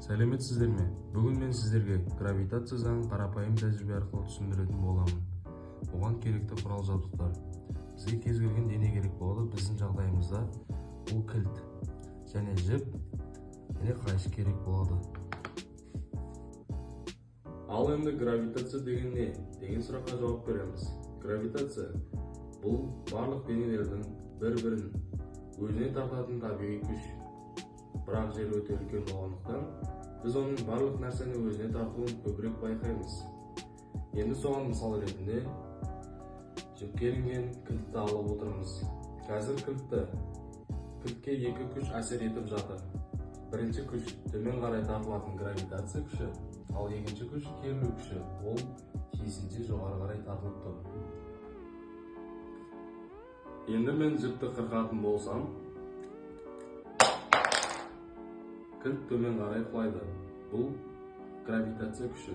Сәлеметсіздер ме? Бүгін мен сіздерге гравитация заңын қарапайым тәжірибе арқылы түсіндіретін боламын. Оған керекті құрал-жабдықтар. Бізге кез келген дене керек болады. Біздің жағдайымызда бұл кілт және жіп және қайшы керек болады. Ал енді гравитация деген не? Деген сұраққа жауап береміз. Гравитация бұл барлық денелердің бір-бірін өзіне тартатын табиғи күш. Бірақ жер өте үлкен болғандықтан, біз оның барлық нәрсені өзіне тартуын көбірек байқаймыз. Енді соған мысал ретінде жіпке ілінген кілтті алып отырмыз. Қазір кілтке екі күш әсер етіп жатыр. Бірінші күш төмен қарай тартылатын гравитация күші, ал екінші күш керілу күші. Ол тиісінше жоғары қарай тартылып тұр. Енді мен жіпті қырқатын болсам, кілт төмен қарай құлайды. Бұл гравитация күші.